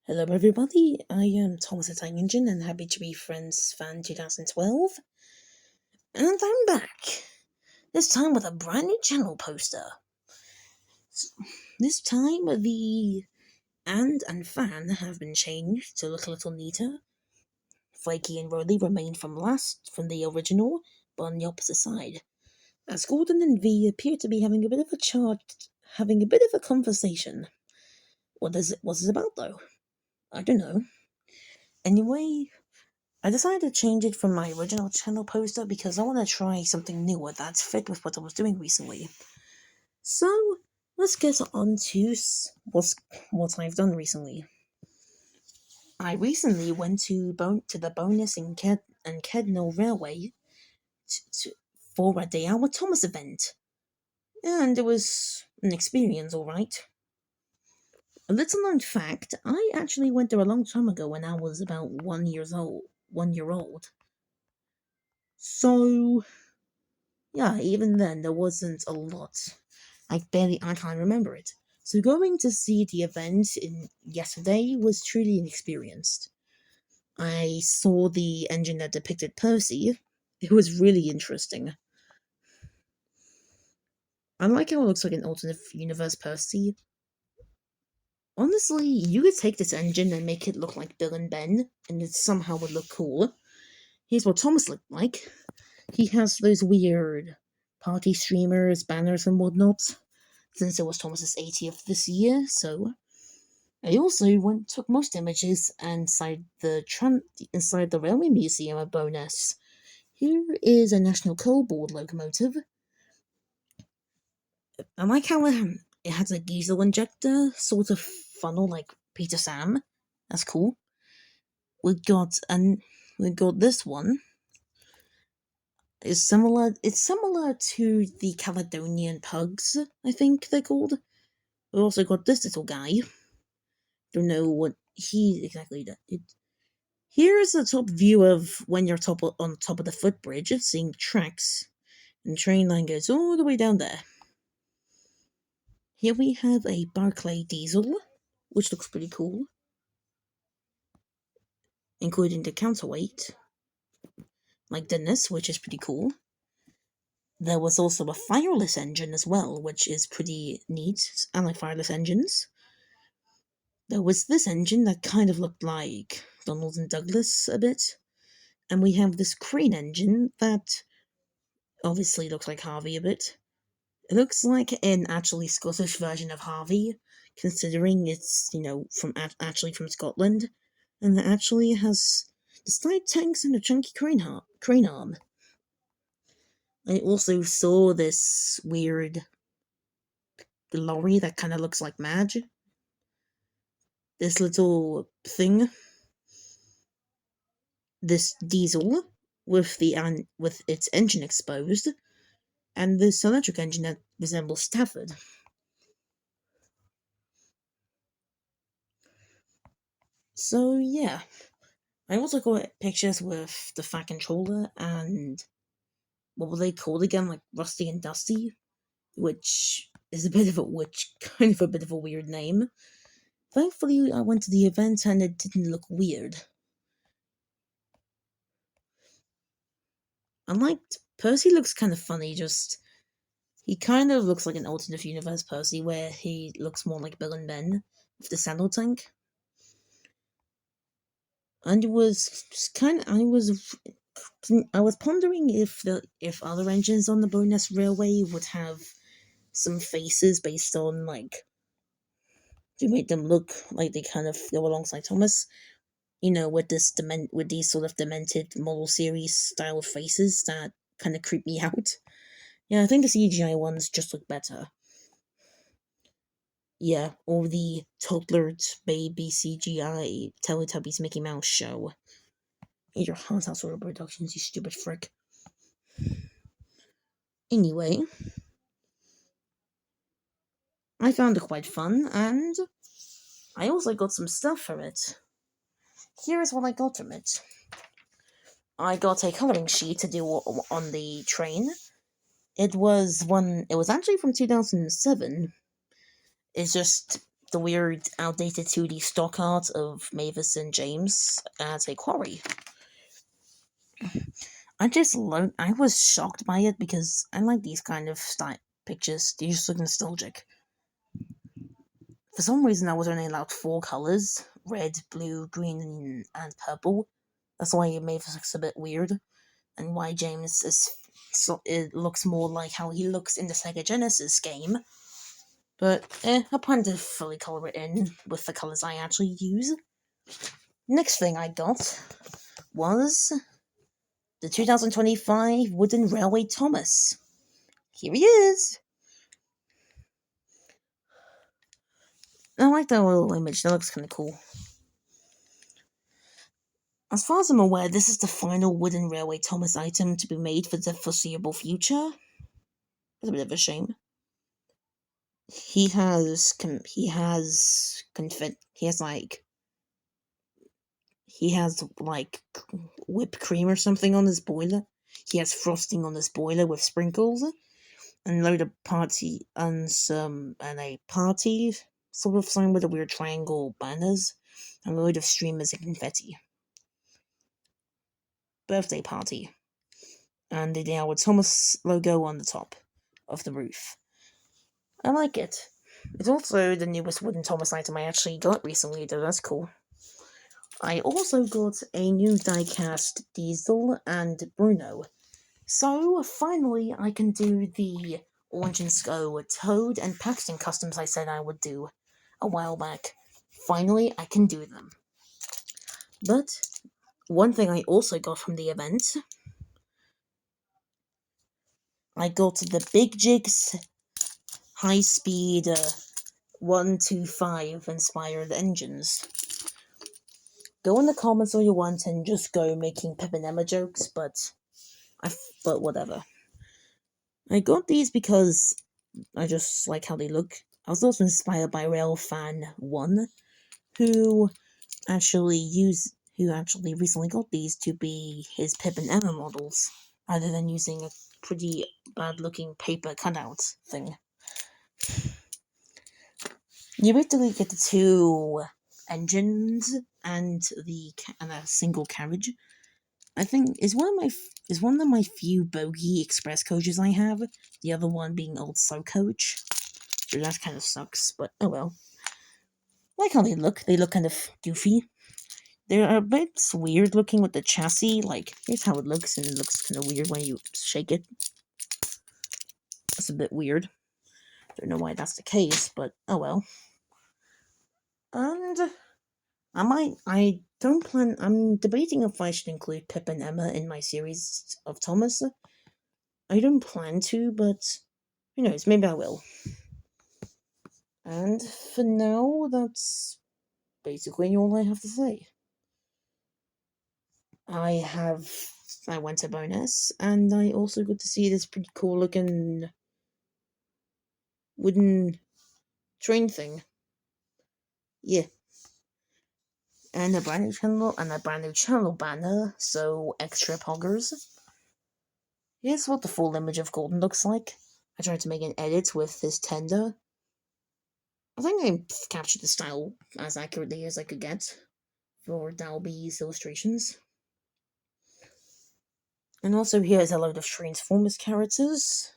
Hello, everybody. I am Thomas the Tank Engine and happy to be Friends Fan 2012. And I'm back. This time with a brand new channel poster. This time, the and fan have been changed to look a little neater. Flaky and Rodley remain from the original, but on the opposite side. As Gordon and V appear to be having a bit of a conversation. What's it about, though? I don't know. Anyway, I decided to change it from my original channel poster because I want to try something newer that's fit with what I was doing recently. So, let's get on to what I've done recently. I recently went to the Bonus and Kednell Railway for a Day Out with Thomas event, and it was an experience, alright. A little known fact, I actually went there a long time ago when I was about 1 year old. So, yeah, even then there wasn't a lot. I can't remember it. So going to see the event yesterday was truly an experience. I saw the engine that depicted Percy. It was really interesting. I like how it looks like an alternate universe Percy. Honestly, you could take this engine and make it look like Bill and Ben, and it somehow would look cool. Here's what Thomas looked like. He has those weird party streamers, banners, and whatnot, since it was Thomas's 80th this year, so I also took most images inside the Railway Museum at Bowness. Here is a National Coal Board locomotive. I like how it has a diesel injector, sort of funnel like Peter Sam. That's cool. We got this one. It's similar to the Caledonian Pugs, I think they're called. We also got this little guy. Don't know what he exactly did. Here is a top view of when you're on top of the footbridge, seeing the tracks, and the train line goes all the way down there. Here we have a Barclay diesel, which looks pretty cool, including the counterweight, like Dennis, which is pretty cool. There was also a fireless engine as well, which is pretty neat. I like fireless engines. There was this engine that kind of looked like Donald and Douglas a bit. And we have this crane engine that obviously looks like Harvey a bit. It looks like an actually Scottish version of Harvey, considering it's, actually from Scotland. And it actually has the side tanks and a chunky crane arm. I also saw this weird lorry that kind of looks like Madge. This little thing, this diesel with its engine exposed, and this electric engine that resembles Stafford. So yeah, I also got pictures with the Fat Controller and what were they called again, like Rusty and Dusty, which is kind of a bit of a weird name. Thankfully, I went to the event and it didn't look weird. I liked Percy looks kind of funny, he kind of looks like an alternate universe Percy where he looks more like Bill and Ben with the saddle tank. And it was I was pondering if other engines on the Bowness Railway would have some faces based on to make them look like they kind of go alongside Thomas. With these sort of demented model series style faces that kind of creep me out. Yeah, I think the CGI ones just look better. Yeah, or the toddlered baby CGI Teletubbies Mickey Mouse show. Eat your heart out, sort of productions, you stupid frick. Anyway, I found it quite fun, and I also got some stuff from it. Here's what I got from it. I got a coloring sheet to do on the train. It was actually from 2007. It's just the weird, outdated 2D stock art of Mavis and James as a quarry. I was shocked by it because I like these kind of pictures. They just look nostalgic. For some reason, I was only allowed 4 colors: red, blue, green, and purple. That's why Mavis looks a bit weird, and why James is. So it looks more like how he looks in the Sega Genesis game. But I plan to fully color it in with the colors I actually use. Next thing I got was the 2025 Wooden Railway Thomas. Here he is! I like that little image, that looks kind of cool. As far as I'm aware, this is the final Wooden Railway Thomas item to be made for the foreseeable future. It's a bit of a shame. He has whipped cream or something on his boiler. He has frosting on his boiler with sprinkles, and a load of party and a party sort of sign with a weird triangle banners, and a load of streamers and confetti. Birthday party, and the Howard Thomas logo on the top of the roof. I like it. It's also the newest Wooden Thomas item I actually got recently, though that's cool. I also got a new diecast Diesel and Bruno. So, finally, I can do the Orange and Sco Toad and Paxton customs I said I would do a while back. Finally, I can do them. But, one thing I also got from the event, I got the Big Jigs High Speed 125 inspired engines. Go in the comments all you want and just go making Pip and Emma jokes, but whatever. I got these because I just like how they look. I was also inspired by Railfan1, who actually recently got these to be his Pip and Emma models, rather than using a pretty bad-looking paper cutout thing. You basically get the 2 engines and a single carriage. I think is one of my few bogey express coaches I have. The other one being Old Slow Coach. So that kind of sucks, but oh well. I like how they look. They look kind of goofy. They're a bit weird looking with the chassis. Like, here's how it looks, and it looks kind of weird when you shake it. That's a bit weird. Don't know why that's the case, but oh well. And I'm debating if I should include Pip and Emma in my series of Thomas. I don't plan to, but who knows, maybe I will. And for now, that's basically all I have to say. I went to Bonus, and I also got to see this pretty cool looking wooden train thing. Yeah. And a brand new channel banner, so extra poggers. Here's what the full image of Golden looks like. I tried to make an edit with this tender. I think I captured the style as accurately as I could get for Dalby's illustrations. And also here's a load of Transformers characters.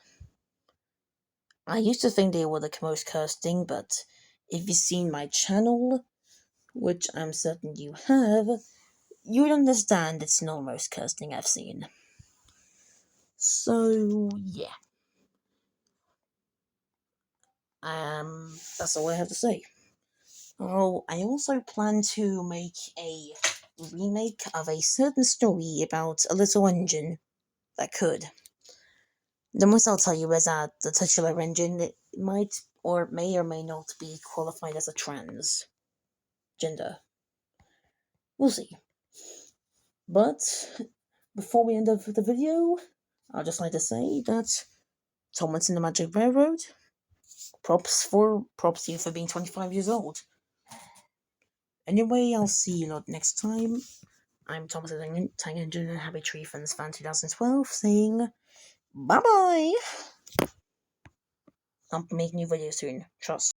I used to think they were the most cursed thing, but if you've seen my channel, which I'm certain you have, you'd understand it's not the most cursed thing I've seen. So, yeah. That's all I have to say. Oh, I also plan to make a remake of a certain story about a little engine that could. The most I'll tell you is that the titular engine may or may not be qualified as a transgender. We'll see. But before we end up the video, I'd just like to say that Thomas and the Magic Railroad, props to you for being 25 years old. Anyway, I'll see you lot next time. I'm Thomas the Tank Engine and Happy Tree Friends Fan 2012 saying bye bye. I'll make new videos soon. Trust.